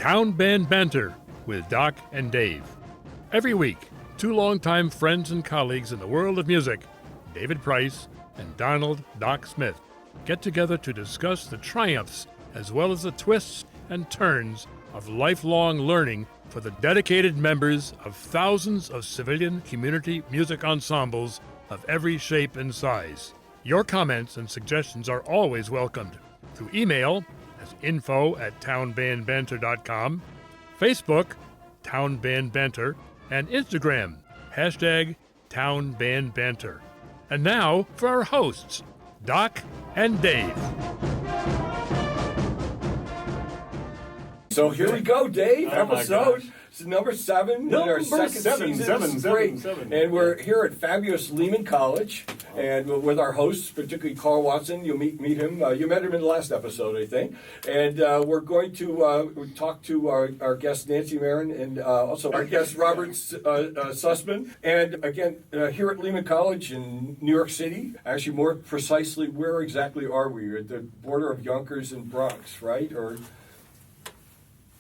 Town Band Banter with Doc and Dave. Every week, two longtime friends and colleagues in the world of music, David Price and Donald Doc Smith, get together to discuss the triumphs as well as the twists and turns of lifelong learning for the dedicated members of thousands of civilian community music ensembles of every shape and size. Your comments and suggestions are always welcomed through email as info@townbandbanter.com, Facebook, Town Band Banter, and Instagram, #TownBandBanter. And now for our hosts, Doc and Dave. So here we go, Dave. Oh episode number 7 in our second season. Seven. And we're here at fabulous Lehman College, and with our hosts, particularly Carl Watson. You'll meet him. You met him in the last episode, I think. And we're going to talk to our guest Nancy Maron and also our guest Robert Sussman. And again, here at Lehman College in New York City. Actually, more precisely, where exactly are we? At the border of Yonkers and Bronx, right? Or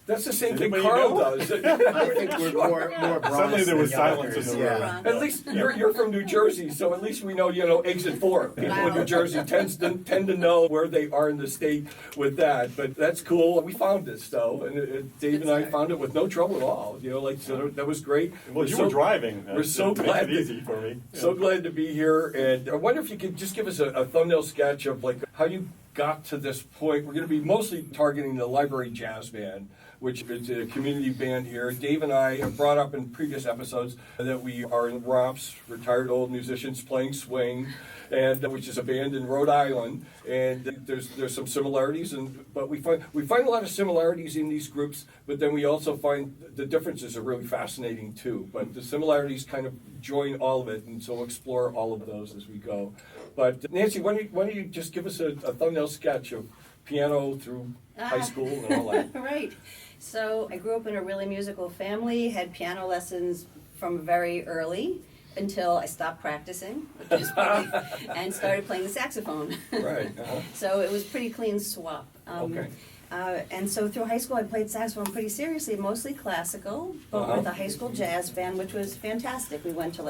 that's the same thing Carl does. I think we're more Bronx. Suddenly there was than silence in Yonkers. the room. Yeah. At least you're from New Jersey, so at least we know, exit 4. People in New Jersey tend to know where they are in the state with that. But that's cool. We found this, though, and Dave and I found it with no trouble at all. So that was great. Well, you were driving. We're so glad. It easy for me. So glad to be here. And I wonder if you could just give us a thumbnail sketch of how you got to this point. We're going to be mostly targeting the Library Jazz Band, which is a community band here. Dave and I have brought up in previous episodes that we are in ROPS, retired old musicians playing swing, and which is a band in Rhode Island. And there's some similarities, but we find a lot of similarities in these groups. But then we also find the differences are really fascinating too. But the similarities kind of join all of it, and so we'll explore all of those as we go. But Nancy, why don't you just give us a thumbnail sketch of piano through high school and all that? Right. So I grew up in a really musical family, had piano lessons from very early until I stopped practicing, which is funny, and started playing the saxophone. Right. So it was pretty clean swap. Okay. And so through high school I played saxophone pretty seriously, mostly classical, but with a high school jazz band, which was fantastic. We went to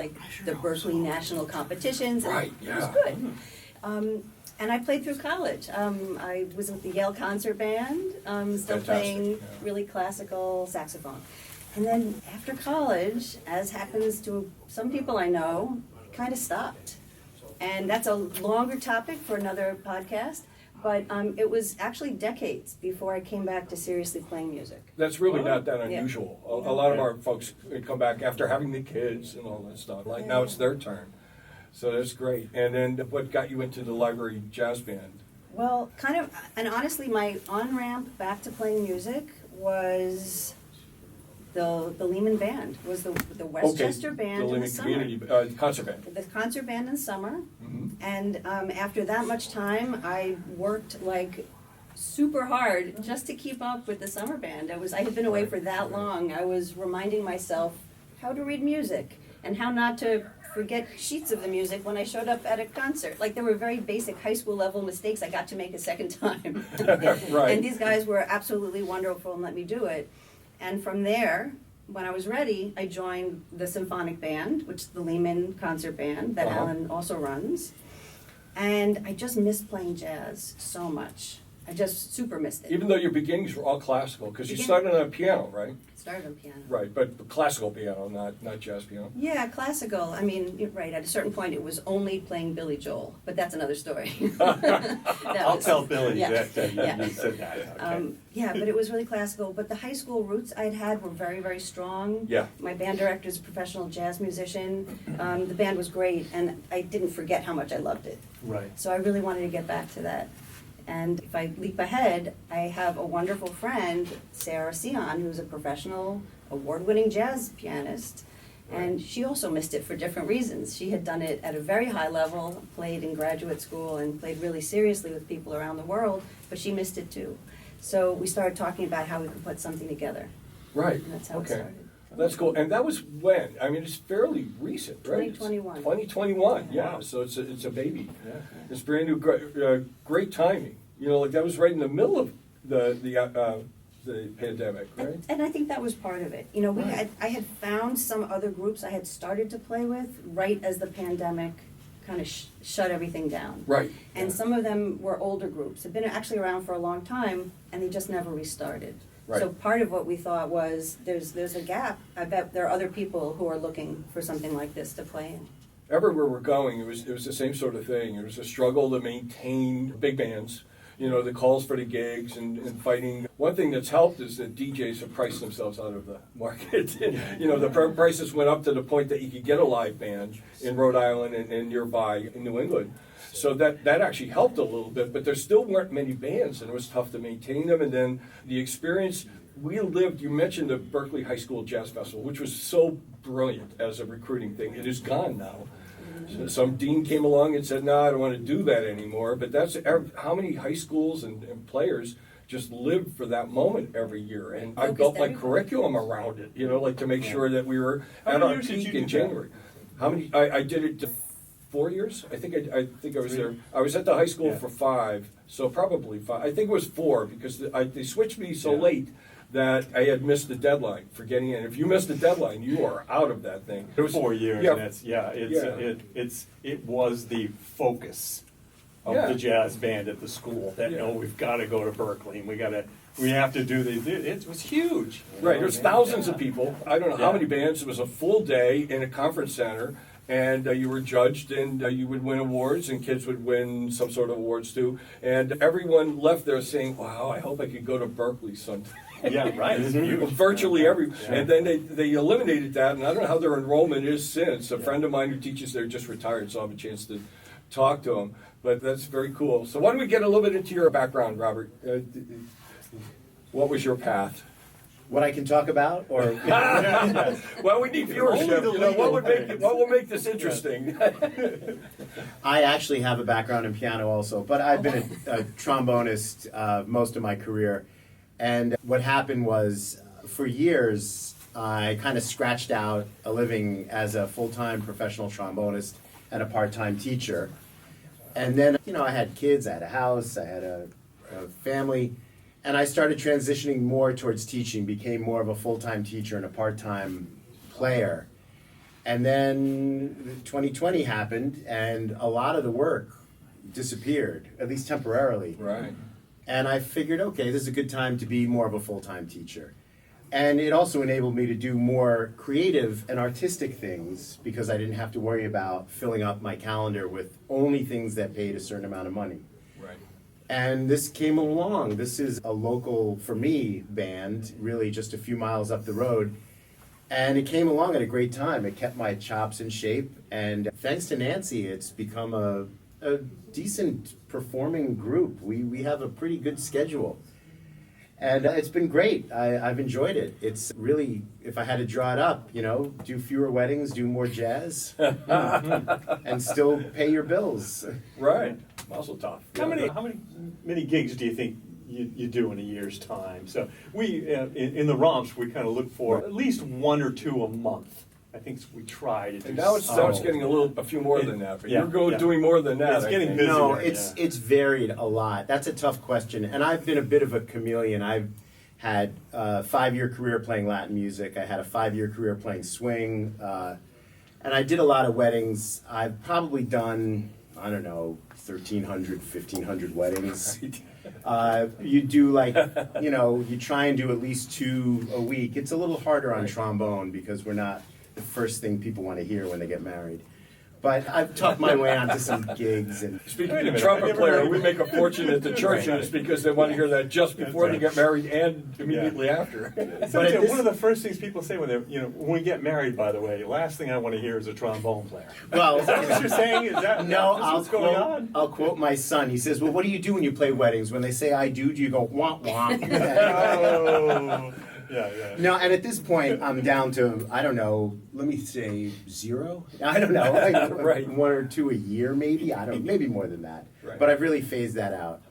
the Berkeley national competitions, and Right, it was good. And I played through college. I was with the Yale Concert Band, still Fantastic, playing really classical saxophone. And then after college, as happens to some people I know, kind of stopped. And that's a longer topic for another podcast, but it was actually decades before I came back to seriously playing music. That's really not that Yeah. unusual. A lot of our folks come back after having the kids and all that stuff. Now it's their turn. So that's great. And then what got you into the Library Jazz Band? Well, kind of, and honestly, my on-ramp back to playing music was the Lehman Band, was the Westchester Band the in Lehman the summer. Community Concert Band. The concert band in summer, Mm-hmm. and after that much time, I worked super hard just to keep up with the summer band. I had been away for that long. I was reminding myself how to read music and how not to forget sheets of the music when I showed up at a concert. There were very basic high school level mistakes I got to make a second time. Right. And these guys were absolutely wonderful and let me do it. And from there, when I was ready, I joined the symphonic band, which is the Lehman Concert Band that Alan also runs. And I just missed playing jazz so much. I just super missed it. Even though your beginnings were all classical, because you started on piano, right? Started on piano. Right, but classical piano, not jazz piano. Yeah, classical. I mean, you're right. At a certain point, it was only playing Billy Joel, but that's another story. I'll tell Billy yeah. that Yeah. you said that. Okay. Yeah, but it was really classical. But the high school roots I'd had were very, very strong. Yeah. My band director is a professional jazz musician. The band was great, and I didn't forget how much I loved it. Right. So I really wanted to get back to that. And if I leap ahead, I have a wonderful friend, Sarah Sion, who's a professional, award-winning jazz pianist. And she also missed it for different reasons. She had done it at a very high level, played in graduate school, and played really seriously with people around the world, but she missed it too. So we started talking about how we could put something together. Right. And that's how it started. That's cool. And that was when? I mean, it's fairly recent, right? 2021. 2021, yeah. Wow. So it's a baby. Yeah. It's brand new, great timing. That was right in the middle of the the pandemic, right? And I think that was part of it. You know, Right. I had found some other groups I had started to play with right as the pandemic kind of shut everything down. Right. And some of them were older groups, had been actually around for a long time, and they just never restarted. Right. So part of what we thought was, there's a gap. I bet there are other people who are looking for something like this to play in. Everywhere we're going, it was the same sort of thing. It was a struggle to maintain big bands, you know, the calls for the gigs and fighting. One thing that's helped is that DJs have priced themselves out of the market. You know, the prices went up to the point that you could get a live band in Rhode Island and nearby in New England. So that actually helped a little bit, but there still weren't many bands, and it was tough to maintain them. And then the experience, you mentioned the Berkeley High School Jazz Festival, which was so brilliant as a recruiting thing. It is gone now. So some dean came along and said, no, I don't want to do that anymore. But that's how many high schools and players just live for that moment every year. And I built my curriculum around it, you know, like to make sure that we were at our peak in January. How many? I did it 4 years. I think I was there. I was at the high school for 5, so probably 5. I think it was 4 because they switched me so late that I had missed the deadline for getting in. If you miss the deadline, you are out of that thing. It was 4 years. Yeah. And it was the focus of the jazz band at the school that we've got to go to Berkeley and we have to do these. It was huge. Right. There's thousands of people. I don't know how many bands. It was a full day in a conference center. And you were judged, and you would win awards, and kids would win some sort of awards too. And everyone left there saying, "Wow, I hope I could go to Berkeley sometime." Yeah, right. It's huge. Virtually every, and then they eliminated that, and I don't know how their enrollment is since. A friend of mine who teaches there just retired, so I have a chance to talk to him. But that's very cool. So why don't we get a little bit into your background, Robert? What was your path? What I can talk about, or Well, we need viewership. You know, what will make this interesting? I actually have a background in piano also, but I've been a trombonist most of my career. And what happened was, for years, I kind of scratched out a living as a full-time professional trombonist and a part-time teacher. And then, you know, I had kids, I had a house, I had a family. And I started transitioning more towards teaching, became more of a full-time teacher and a part-time player. And then 2020 happened, and a lot of the work disappeared, at least temporarily. Right. And I figured, okay, this is a good time to be more of a full-time teacher. And it also enabled me to do more creative and artistic things because I didn't have to worry about filling up my calendar with only things that paid a certain amount of money. Right. And this came along. This is a local, for me, band, really just a few miles up the road. And it came along at a great time. It kept my chops in shape. And thanks to Nancy, it's become a decent performing group. We have a pretty good schedule. And it's been great. I've enjoyed it. It's really, if I had to draw it up, you know, do fewer weddings, do more jazz, and still pay your bills. Right. Mazel tov. How many gigs do you think you do in a year's time? So we in the romps we kind of look for at least 1 or 2 a month. I think we try to do. And now it's getting a few more than that. But Yeah, you're doing more than that. It's I getting think. busier. No, it's varied a lot. That's a tough question. And I've been a bit of a chameleon. I've had a 5-year career playing Latin music. I had a 5-year career playing swing. And I did a lot of weddings. I've probably done, I don't know, 1,300, 1,500 weddings. You do you try and do at least 2 a week. It's a little harder on trombone because we're not the first thing people want to hear when they get married. But I've talked my way onto some gigs. And Speaking of the trumpet player, we make a fortune at the churches because they want to hear that just before they get married and immediately after. But one of the first things people say when we get married, by the way, the last thing I want to hear is a trombone player. Well, Is that what you're saying? Is that no, what's going on? I'll quote my son. He says, "Well, what do you do when you play weddings? When they say I do you go womp womp?" Oh. Yeah. No, and at this point, I'm down to, I don't know, let me say 0? I don't know, Right. 1 or 2 a year maybe, maybe more than that. Right. But I've really phased that out.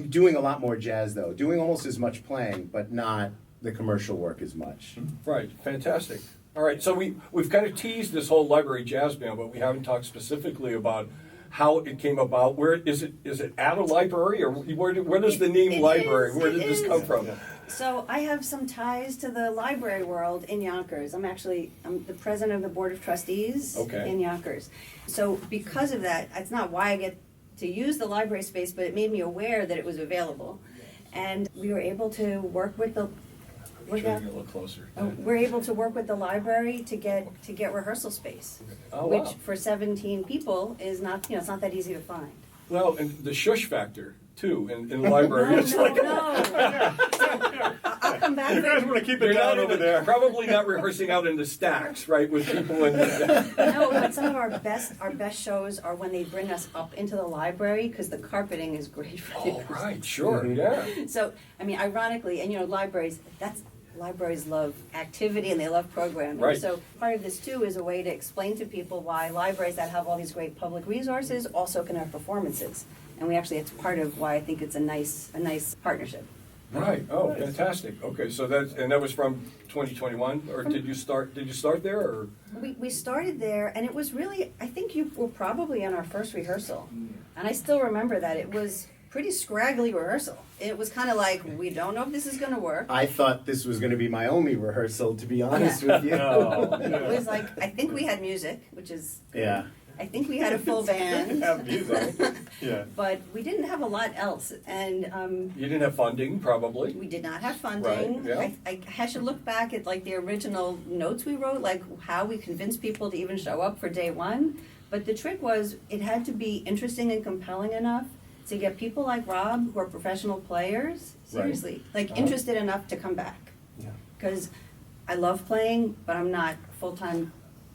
Doing a lot more jazz though, doing almost as much playing, but not the commercial work as much. Right, fantastic. All right, so we've kind of teased this whole library jazz band, but we haven't talked specifically about how it came about. Where is it at a library, or where does the name library? Where did this come from? So I have some ties to the library world in Yonkers. I'm the president of the board of trustees Okay. in Yonkers. So because of that, it's not why I get to use the library space, but it made me aware that it was available. And we were able to work with the Try to get a little closer. we're able to work with the library to get rehearsal space, Oh, which wow. for 17 people is not, it's not that easy to find. Well, and the shush factor, too, in the library. It's like, I'll come back. You guys want to keep it you're down not over even- there. Probably not rehearsing out in the stacks, right, with people in the... No, but some of our best shows are when they bring us up into the library because the carpeting is great for Oh, theaters. right, sure, yeah. So, I mean, ironically, and libraries love activity and they love programming. Right. So part of this too is a way to explain to people why libraries that have all these great public resources also can have performances. And it's part of why I think it's a nice partnership. Right, oh, fantastic. Okay, so that was from 2021, or did you start there, or? We started there, and it was really, I think you were probably on our first rehearsal. And I still remember that. It was pretty scraggly rehearsal. It was kind of like, we don't know if this is going to work. I thought this was going to be my only rehearsal, to be honest with you. It was like, I think we had music, which is, Yeah. I think we had a full band. Have music. Yeah. But we didn't have a lot else. And You didn't have funding, probably? we did not have funding. Right, yeah. I should look back at like the original notes we wrote, like how we convinced people to even show up for day one. But the trick was it had to be interesting and compelling enough to get people like Rob, who are professional players, seriously, interested enough to come back. Yeah. Because I love playing, but I'm not a full-time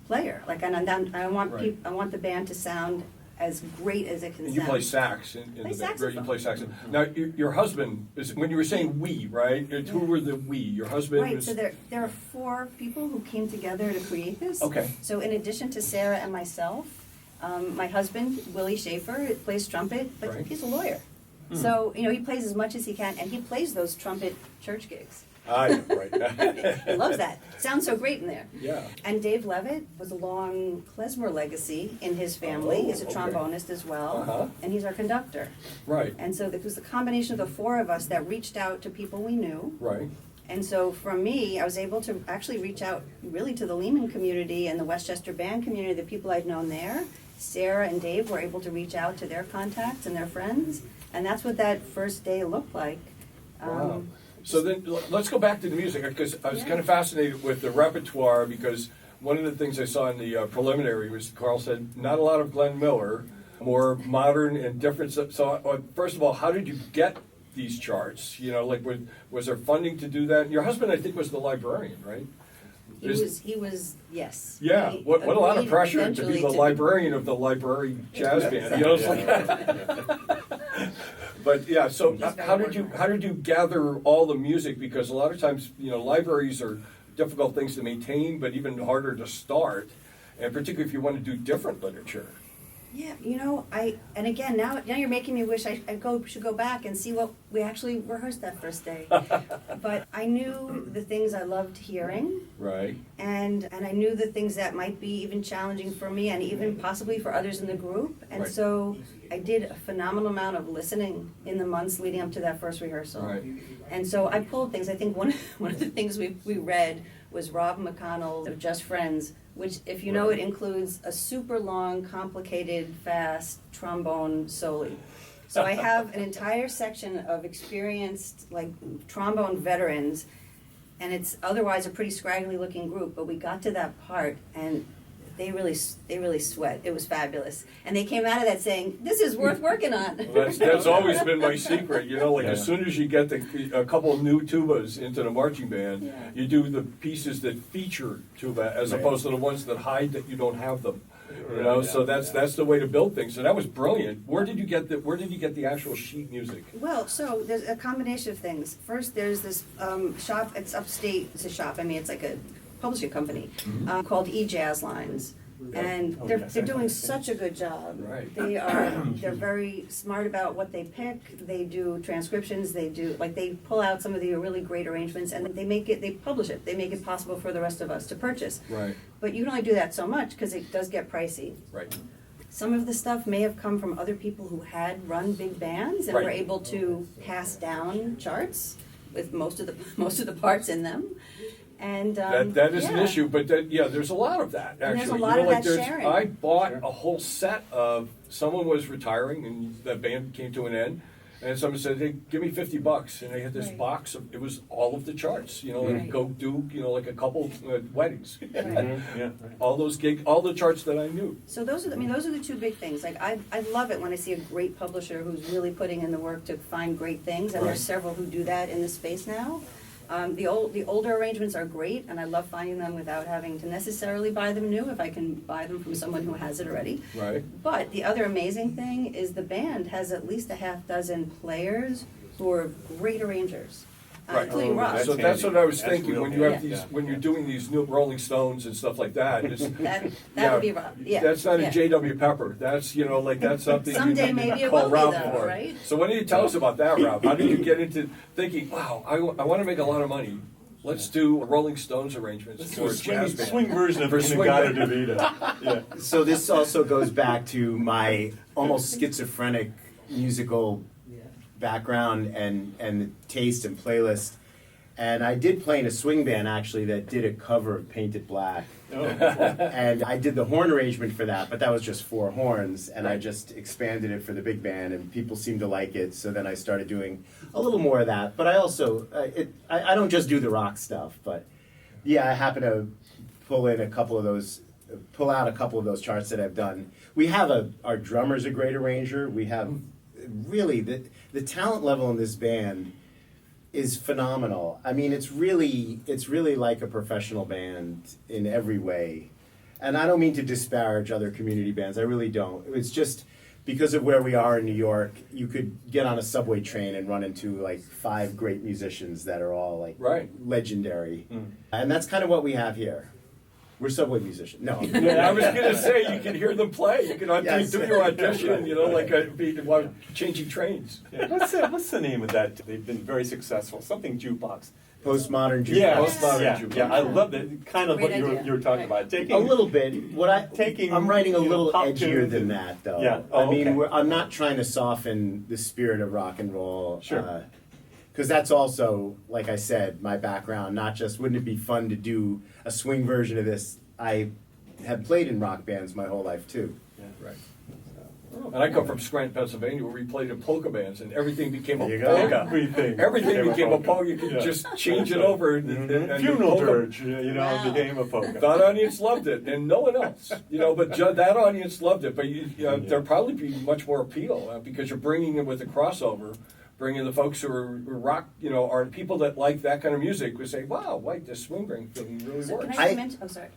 player. Like, and I want Right. I want the band to sound as great as it can And sound. you play sax in Play the band. saxophone. You play saxophone. Now, your husband, when you were saying we, right? Who were the we? Your husband Right, was... so there are 4 people who came together to create this. Okay. So in addition to Sarah and myself, my husband, Willie Schaefer, plays trumpet, but Right. he's a lawyer. So, he plays as much as he can, and he plays those trumpet church gigs. Yeah, right. He loves that. Sounds so great in there. Yeah. And Dave Levitt was a long klezmer legacy in his family. He's a okay. trombonist as well, Uh-huh. and he's our conductor. Right, And so it was the combination of the 4 of us that reached out to people we knew. right. And so for me, I was able to actually reach out really to the Lehman community and the Westchester band community, the people I'd known there. Sarah and Dave were able to reach out to their contacts and their friends, and that's what that first day looked like. Wow. So then, let's go back to the music, because I was Yeah. kind of fascinated with the repertoire, because one of the things I saw in the preliminary was Carl said, not a lot of Glenn Miller, more modern and different. So first of all, how did you get these charts? Was there funding to do that? Your husband, I think, was the librarian, right? He was, yes. Yeah, He what a lot of agreed pressure to be eventually the librarian of the library jazz band. It's like, but yeah. So He's very how did you gather all the music? Because a lot of times, libraries are difficult things to maintain, but even harder to start, and particularly if you want to do different literature. Yeah, and again, now you're making me wish I should go back and see what we actually rehearsed that first day. But I knew the things I loved hearing, Right. and I knew the things that might be even challenging for me and even possibly for others in the group. And Right. so I did a phenomenal amount of listening in the months leading up to that first rehearsal. Right. And so I pulled things. I think one of the things we read was Rob McConnell's of Just Friends, which, if you know, it includes a super long, complicated, fast trombone solo. So I have an entire section of experienced, trombone veterans, and it's otherwise a pretty scraggly looking group, but we got to that part, and they really sweat. It was fabulous. And they came out of that saying, this is worth working on. That's always been my secret, as soon as you get a couple of new tubas into the marching band, Yeah. you do the pieces that feature tuba as opposed to the ones that hide that you don't have them. So that's the way to build things. So that was brilliant. Where did you get the actual sheet music? Well, so there's a combination of things. First, there's this shop, it's upstate, it's a shop, it's like a publishing company called E-Jazz Lines. And they're doing such a good job. Right. They're very smart about what they pick. They do transcriptions. They pull out some of the really great arrangements and they publish it. They make it possible for the rest of us to purchase. Right. But you can only do that so much because it does get pricey. Right. Some of the stuff may have come from other people who had run big bands and Right. were able to pass down charts. with most of the parts in them. And that is an yeah. issue, but there's a lot of that, actually. And there's a lot of that sharing. I bought a whole set of, someone was retiring and the band came to an end, and someone said, hey, give me $50, and they had this Right. box of, it was all of the charts, and Right. go do, like a couple weddings. Right. Yeah. All those all the charts that I knew. So those are the two big things. Like I love it when I see a great publisher who's really putting in the work to find great things, and Right. there's several who do that in the space now. The older arrangements are great, and I love finding them without having to necessarily buy them new if I can buy them from someone who has it already. Right. But the other amazing thing is the band has at least a half dozen players who are great arrangers, Right. including Rob. that's So that's handy. what I was That's thinking, real when you have handy. these, Yeah. when you're doing these new Rolling Stones and stuff like that, it's, That would be Rob. Yeah. that's not yeah. a J.W. Pepper. That's, that's something Someday you need maybe to it call will be, Rob though, for. right? So why don't you tell us about that, Rob? How did you get into thinking, wow, I want to make a lot of money. Let's do Rolling Stones arrangements for a jazz band. Swing version of For swing Inagata band. Davida. Yeah. So this also goes back to my almost schizophrenic musical background and taste and playlist. And I did play in a swing band actually that did a cover of Painted Black. Oh, And I did the horn arrangement for that, but that was just 4 horns, and I just expanded it for the big band, and people seemed to like it. So then I started doing a little more of that. But I also, I don't just do the rock stuff, but yeah, I happen to pull out a couple of those charts that I've done. We have our drummer's a great arranger. We have really the talent level in this band is phenomenal. I mean, it's really like a professional band in every way. And I don't mean to disparage other community bands. I really don't. It's just because of where we are in New York, you could get on a subway train and run into like 5 great musicians that are all like Right. legendary. And that's kind of what we have here. We're subway musicians. No. I was going to say, you can hear them play. You can Yes. do your audition, while changing trains. Yeah. What's the name of that? They've been very successful. Something jukebox. Postmodern jukebox. Yeah, Postmodern yeah, jukebox. yeah. I love that. Kind of Great what you idea. were talking Right. about. Taking A little bit. I'm writing a little pop edgier tunes than and- that, though. Yeah. I Oh, mean, okay. I'm not trying to soften the spirit of rock and roll. Sure. Because that's also, like I said, my background. Not just, wouldn't it be fun to do a swing version of this? I have played in rock bands my whole life, too. Right. And I come from Scranton, Pennsylvania, where we played in polka bands, and everything became a There you go. polka. Everything became a polka. You could Yeah. just change it over. And the Funeral polka- dirge, Wow. became a polka. That audience loved it, and no one else. But that audience loved it. But there'll probably be much more appeal because you're bringing it with a crossover, bringing the folks who are rock, are people that like that kind of music. We say, wow, wait, this swing ring thing really So works. can I comment? Oh, sorry.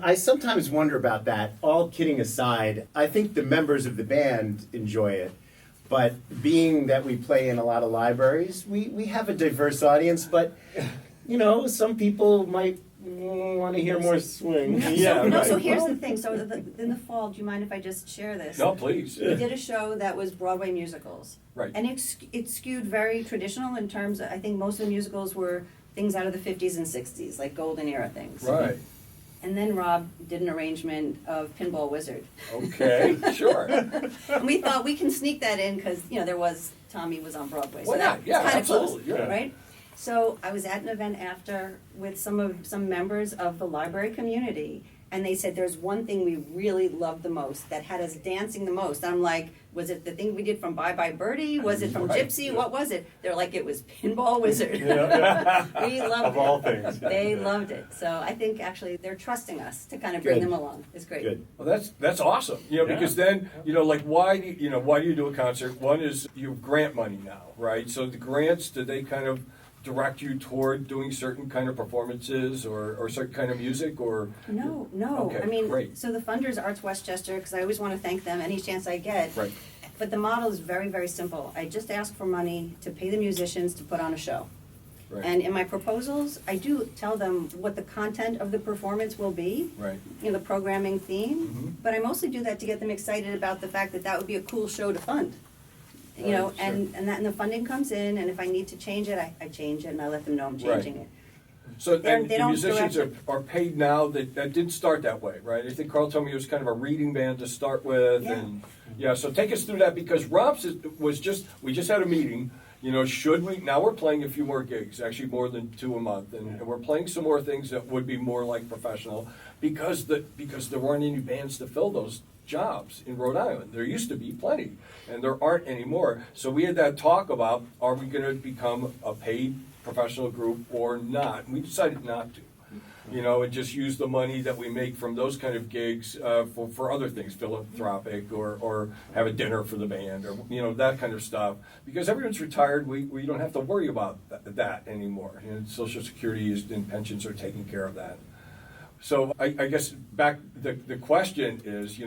I sometimes wonder about that. All kidding aside, I think the members of the band enjoy it. But being that we play in a lot of libraries, we have a diverse audience. But, some people might want to hear more swing. So right. here's the thing. So in the fall, do you mind if I just share this? No, please. We did a show that was Broadway musicals. Right. And it skewed very traditional in terms of, I think most of the musicals were things out of the 50s and 60s, like golden era things. Right. And then Rob did an arrangement of Pinball Wizard. Okay. Sure. And we thought we can sneak that in because, Tommy was on Broadway. So Why not? that- Yeah, it's kinda absolutely, close, yeah. right? So I was at an event after with some members of the library community, and they said there's one thing we really loved the most that had us dancing the most. And I'm like, was it the thing we did from Bye Bye Birdie? Was it from Right. Gypsy? What was it? They're like, it was Pinball Wizard. Yeah. We loved Of it. all things. They loved it. So I think actually they're trusting us to kind of bring Good. them along. It's great. Good. Well, that's awesome. Because then why do you do a concert? One is you have grant money now, right? So the grants, do they kind of direct you toward doing certain kind of performances or certain kind of music or? No. Okay, I mean, great. so the funders, Arts Westchester, because I always want to thank them any chance I get. Right. But the model is very, very simple. I just ask for money to pay the musicians to put on a show. Right. And in my proposals, I do tell them what the content of the performance will be, Right. the programming theme. Mhm. But I mostly do that to get them excited about the fact that would be a cool show to fund. Right, sure. And the funding comes in, and if I need to change it, I change it, and I let them know I'm Right. changing it. So They're- and they the don't musicians direct are paid now. That didn't start that way, right? I think Carl told me it was kind of a reading band to start with, Yeah. and so take us through that because Rob's we just had a meeting, should we, now we're playing a few more gigs, actually more than 2 a month, and we're playing some more things that would be more like professional, because there weren't any bands to fill those jobs in Rhode Island. There used to be plenty, and there aren't anymore. So we had that talk about, are we going to become a paid professional group or not? And we decided not to. And just use the money that we make from those kind of gigs for other things, philanthropic, or have a dinner for the band, or that kind of stuff. Because everyone's retired, we don't have to worry about that anymore. Social Security and pensions are taking care of that. So I guess back the question is,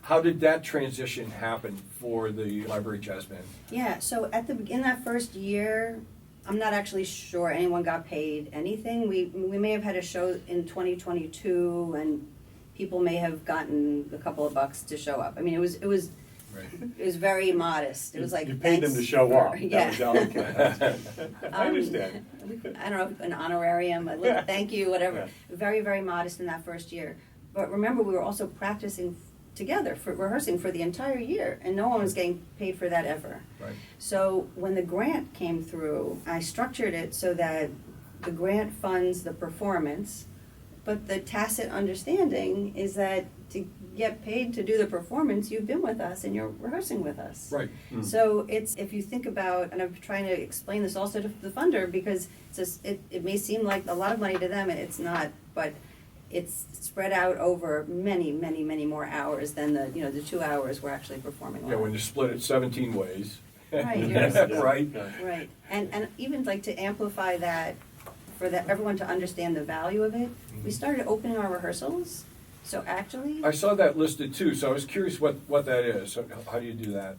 how did that transition happen for the Library Jazz Band? Yeah, so in that first year, I'm not actually sure anyone got paid anything. We may have had a show in 2022, and people may have gotten a couple of bucks to show up. I mean, it was Right. It was very modest. It was like, you paid them to show up. Yeah. I understand. I don't know, an honorarium, a little thank you, whatever. Yeah. Very, very modest in that first year. But remember, we were also practicing together, rehearsing for the entire year, and no one was getting paid for that ever. Right. So when the grant came through, I structured it so that the grant funds the performance, but the tacit understanding is that to get paid to do the performance, you've been with us and you're rehearsing with us. Right. Mm. So it's, if you think about, and I'm trying to explain this also to the funder, because it's just, it may seem like a lot of money to them, and it's not, but it's spread out over many, many, many more hours than the 2 hours we're actually performing. Yeah, when you split it 17 ways. Right, Right. Right, and even like to amplify that, for that everyone to understand the value of it, we started opening our rehearsals. So actually, I saw that listed too, so I was curious what that is. How do you do that?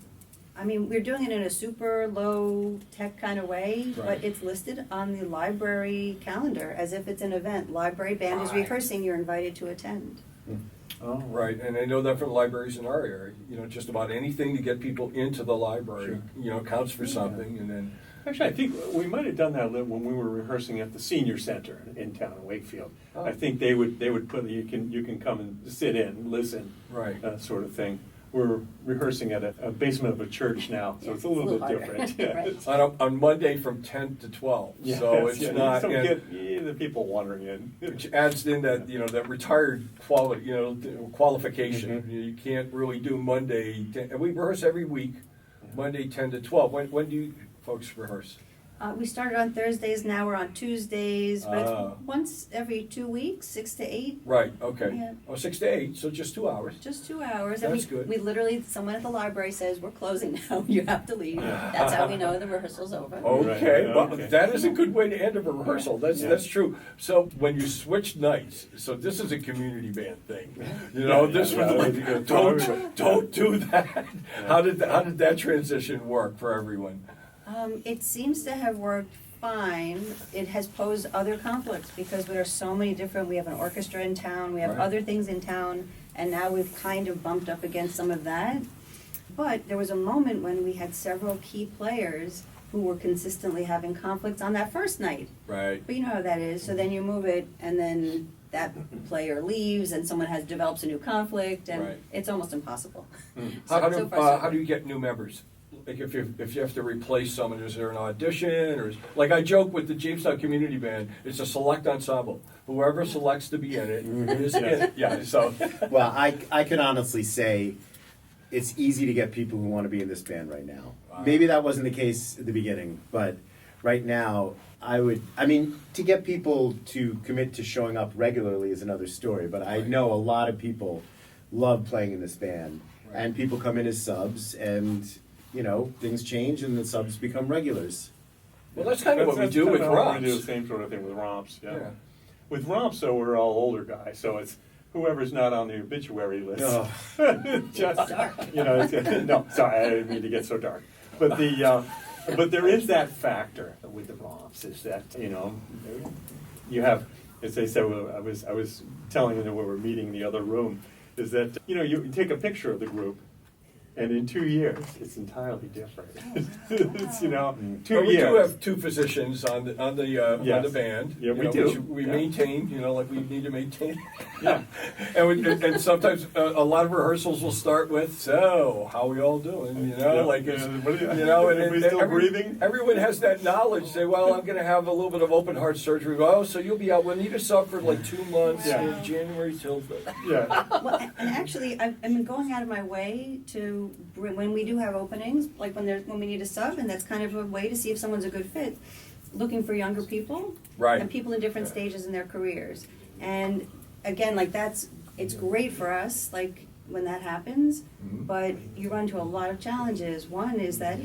I mean, we're doing it in a super low tech kind of way, Right. but it's listed on the library calendar as if it's an event. Library band is rehearsing, you're invited to attend. Oh, Right, and I know that from libraries in our area. Just about anything to get people into the library, counts for something, and then. Actually, I think we might have done that when we were rehearsing at the senior center in town in Wakefield. Oh. I think they would put, you can come and sit in, listen, Right. sort of thing. We're rehearsing at a basement of a church now, so Yeah, it's a little bit harder. different. Right. On Monday from 10 to 12, Yeah, so it's yeah, not. Don't and- get the people wandering in. Which adds in that, that retired qualification. You can't really do Monday, and we rehearse every week, Monday 10 to 12. When do you folks rehearse? We started on Thursdays, now we're on Tuesdays, but Ah. it's once every 2 weeks, 6 to 8. Right, okay. Yeah. Oh, 6 to 8, so just 2 hours. Just 2 hours. And That's good. we literally, someone at the library says, we're closing now, you have to leave. That's how we know the rehearsal's over. Okay, Right, well, okay. that is a good way to end a rehearsal. That's true. So when you switch nights, so this is a community band thing. This yeah, was yeah. don't do that. How did that transition work for everyone? It seems to have worked fine. It has posed other conflicts because there are so many different, we have an orchestra in town, we have Right. other things in town, and now we've kind of bumped up against some of that. But there was a moment when we had several key players who were consistently having conflicts on that first night. Right. But you know how that is, so then you move it, and then that player leaves, and someone develops a new conflict, and Right. it's almost impossible. How So far, so how do you get new members? Like if you have to replace someone, is there an audition, or like I joke with the Jamestown Community Band, it's a select ensemble. Whoever selects to be in it is in it. Yeah. So Well, I can honestly say it's easy to get people who want to be in this band right now. Wow. Maybe that wasn't the case at the beginning, but right now, to get people to commit to showing up regularly is another story, but I Right. know a lot of people love playing in this band, Right. and people come in as subs, and, things change, and the subs become regulars. well, that's kind of what we do with We do the romps. same sort of thing with romps, yeah. Yeah. With romps, though, we're all older guys, so it's whoever's not on the obituary list. Oh. Just, Dark. no, sorry, I didn't mean to get so dark. But but there is that factor with the romps, is that, you have, as they said, I was telling them when we were meeting in the other room, is that, you take a picture of the group, And in 2 years, it's entirely different. It's, 2 But we years. do have two physicians on the Yes. band. Yeah, we which do. we Yeah. maintain, like we need to maintain. Yeah. and sometimes a lot of rehearsals will start with, "So, how we all doing?" Like it's, Everybody still breathing? Everyone has that knowledge. Say, "Well, I'm going to have a little bit of open heart surgery." Oh, so you'll be out. We'll need us up for like 2 months Yeah. in January till. Yeah. Well, and actually, I've been going out of my way to when we do have openings, like when we need a sub, and that's kind of a way to see if someone's a good fit. Looking for younger people, Right. and people in different stages in their careers. And again, like it's great for us, like when that happens. But you run into a lot of challenges. One is that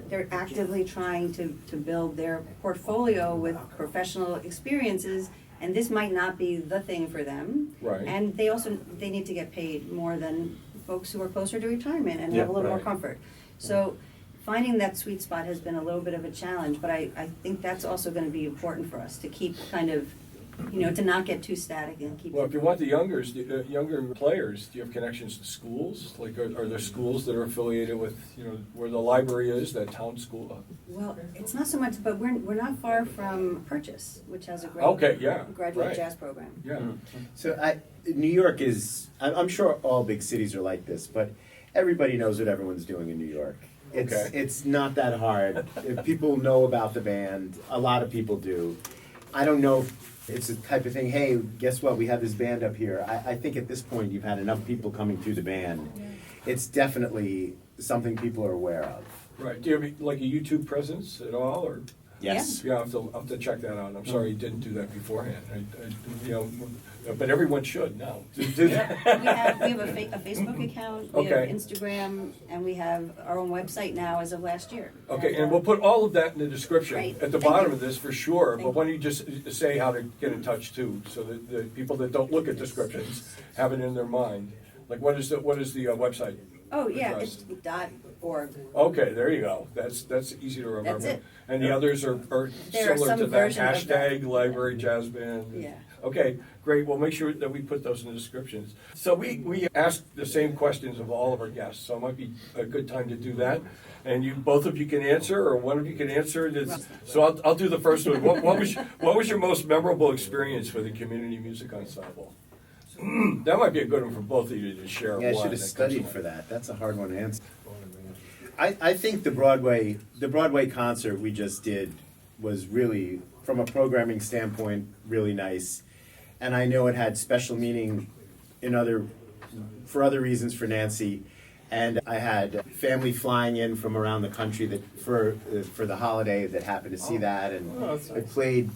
they're actively trying to build their portfolio with professional experiences. And this might not be the thing for them. Right. And they need to get paid more than folks who are closer to retirement and Yeah, have a little more right. comfort. So finding that sweet spot has been a little bit of a challenge, but I think that's also going to be important for us to keep kind of, to not get too static and keep. Well, if you want the younger players, do you have connections to schools? Like, are there schools that are affiliated with, where the library is, that town school? Well, it's not so much, but we're not far from Purchase, which has a great Okay, yeah, graduate right. jazz program. Yeah. So New York is, I'm sure all big cities are like this, but everybody knows what everyone's doing in New York. Okay. It's not that hard. If people know about the band, a lot of people do. I don't know if it's the type of thing, hey, guess what, we have this band up here. I think at this point you've had enough people coming through the band. It's definitely something people are aware of. Right. Do you have like a YouTube presence at all, or? Yes. Yeah, I'll have to check that out. I'm sorry you didn't do that beforehand. But everyone should now. Do that. We have a Facebook account, we have Okay. Instagram, and we have our own website now as of last year. Okay, and we'll put all of that in the description Great. at the Thank bottom you. of this for sure. Thank But why don't you just say how to get in touch too, so that the people that don't look at descriptions have it in their mind. Like, what is the website? Oh, yeah, address? it's .org. Okay, there you go. That's easy to remember. That's it. And the others are There are similar some to that versions of that. hashtag library jazz band. Yeah. Okay, great. We'll make sure that we put those in the descriptions. So we ask the same questions of all of our guests, so it might be a good time to do that. And both of you can answer, or one of you can answer. So I'll do the first one. What was your most memorable experience with the community music ensemble? That might be a good one for both of you to share. Yeah, I one should have that comes studied to for mind. that. That's a hard one to answer. I think the Broadway concert we just did was really, from a programming standpoint, really nice. And I know it had special meaning for other reasons for Nancy. And I had family flying in from around the country that for the holiday that happened to see that. And that's I nice. played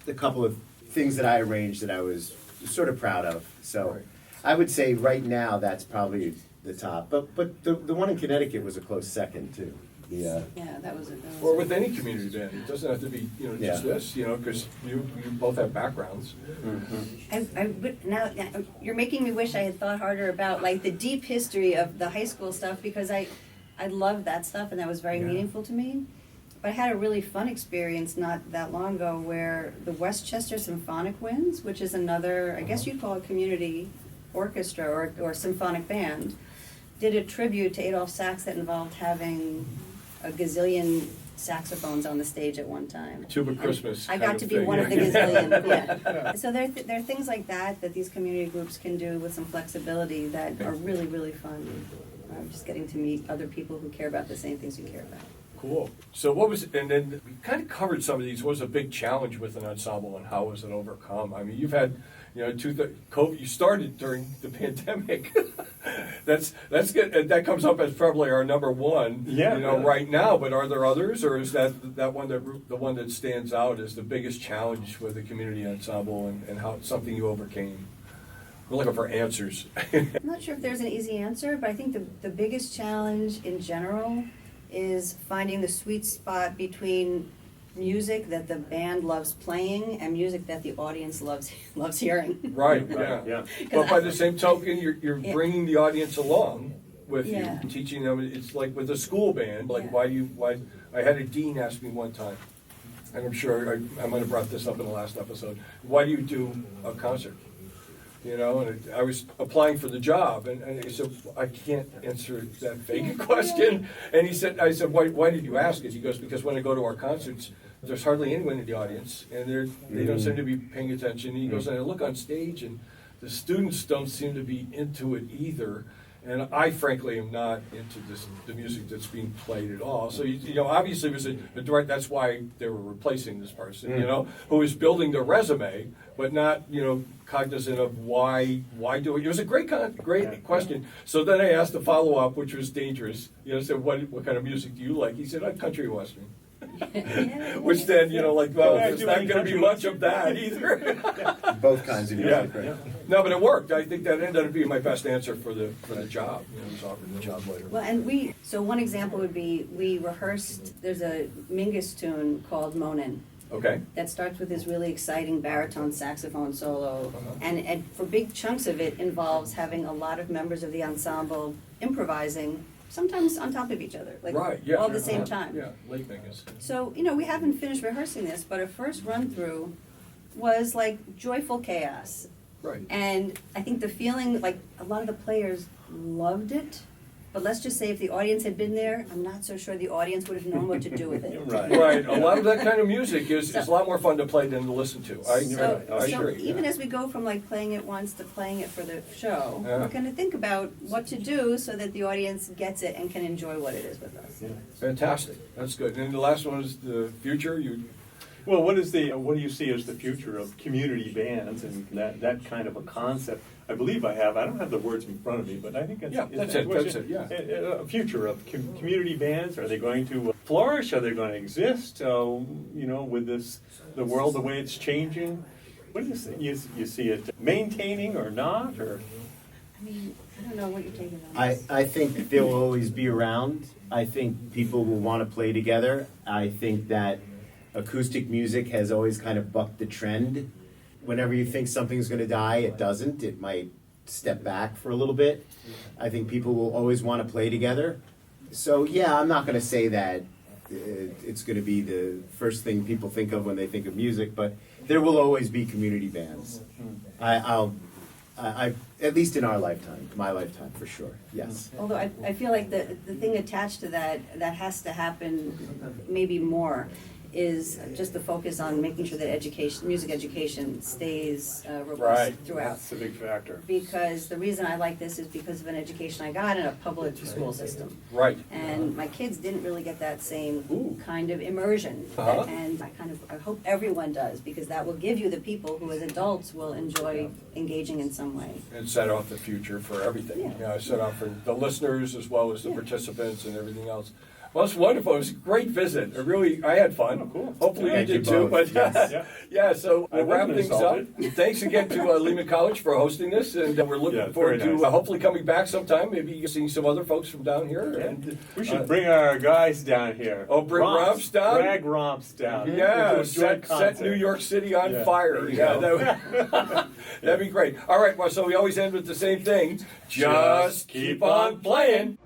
a couple of things that I arranged that I was sort of proud of. So Right. I would say right now that's probably the top. But the one in Connecticut was a close second too. Yeah, that was Or with any community band. It doesn't have to be, just Yeah. this, because you both have backgrounds. now you're making me wish I had thought harder about like the deep history of the high school stuff, because I loved that stuff and that was very meaningful to me. But I had a really fun experience not that long ago where the Westchester Symphonic Winds, which is another, I guess you'd call it community orchestra or symphonic band, did a tribute to Adolph Sax that involved having a gazillion saxophones on the stage at one time. Tuba Christmas. I kind got of to be thing. one of the gazillion, yeah. So there are things like that these community groups can do with some flexibility that are really, really fun. Just getting to meet other people who care about the same things you care about. Cool. So and then we kind of covered some of these. What was a big challenge with an ensemble and how was it overcome? I mean, you've had, COVID, you started during the pandemic. That's good. And that comes up as probably our number one, right now. But are there others, or is that one the one that stands out as the biggest challenge with the community ensemble and how something you overcame? We're looking for answers. I'm not sure if there's an easy answer, but I think the biggest challenge in general is finding the sweet spot between music that the band loves playing and music that the audience loves hearing. Right, yeah. But by the same token, you're Yeah. bringing the audience along with Yeah. you, teaching them. It's like with a school band. Like Yeah. why? I had a dean ask me one time, and I'm sure I might have brought this up in the last episode. Why do you do a concert? You know, and I was applying for the job, and he said, I can't answer that vague question. And I said, why did you ask it? He goes, because when I go to our concerts, there's hardly anyone in the audience, and they don't seem to be paying attention. And he goes, and I look on stage, and the students don't seem to be into it either. And I, frankly, am not into the music that's being played at all. So, you know, obviously it was a direct, that's why they were replacing this person, you know, who was building their resume, but not, you know, cognizant of why do it. It was a great question. So then I asked the follow-up, which was dangerous. You know, I said, what kind of music do you like? He said, country western. Which then, you know, like, well, there's not going to be much of that either. Both kinds of music, right? No, but it worked. I think that ended up being my best answer for the job. You know, I was offered the job later. Well, and so one example would be, we rehearsed, there's a Mingus tune called Maron. Okay. That starts with this really exciting baritone saxophone solo. And for big chunks of it involves having a lot of members of the ensemble improvising, sometimes on top of each other, like all at the same time. Yeah, late Mingus. So, you know, we haven't finished rehearsing this, but our first run through was like joyful chaos. Right. And I think the feeling, like a lot of the players loved it, but let's just say if the audience had been there, I'm not so sure the audience would have known what to do with it. Right. A lot of that kind of music is a lot more fun to play than to listen to. I agree. Even as we go from like playing it once to playing it for the show, we're going to think about what to do so that the audience gets it and can enjoy what it is with us. Yeah. Fantastic. That's good. And the last one is the future. Well, what do you see as the future of community bands and that kind of a concept? I believe I don't have the words in front of me, but I think that's it. Yeah. A future of community bands. Are they going to flourish? Are they going to exist? You know, with the world the way it's changing. What do you see? You see it maintaining or not, or? I mean, I don't know what you're taking on. I think they will always be around. I think people will want to play together. I think that acoustic music has always kind of bucked the trend. Whenever you think something's going to die, it doesn't. It might step back for a little bit. I think people will always want to play together. So, yeah, I'm not going to say that it's going to be the first thing people think of when they think of music, but there will always be community bands. I at least in our lifetime, my lifetime for sure, yes. Although I feel like the thing attached to that has to happen maybe more is just the focus on making sure that music education stays robust throughout. That's a big factor. Because the reason I like this is because of an education I got in a public school system. Right. And my kids didn't really get that same kind of immersion. And I hope everyone does, because that will give you the people who as adults will enjoy engaging in some way. And set off the future for everything. Yeah, set off for the listeners as well as the participants and everything else. Well, it's wonderful. It was a great visit. I had fun. Oh, cool. Hopefully you did too. But so we'll wrap things up. Thanks again to Lehman College for hosting this, and we're looking forward to hopefully coming back sometime. Maybe seeing some other folks from down here. Yeah. And we should bring our guys down here. Oh, bring romps down. Drag romps down. Yeah, set New York City on fire. Yeah, that'd be great. All right. Well, so we always end with the same thing. Just keep on playing.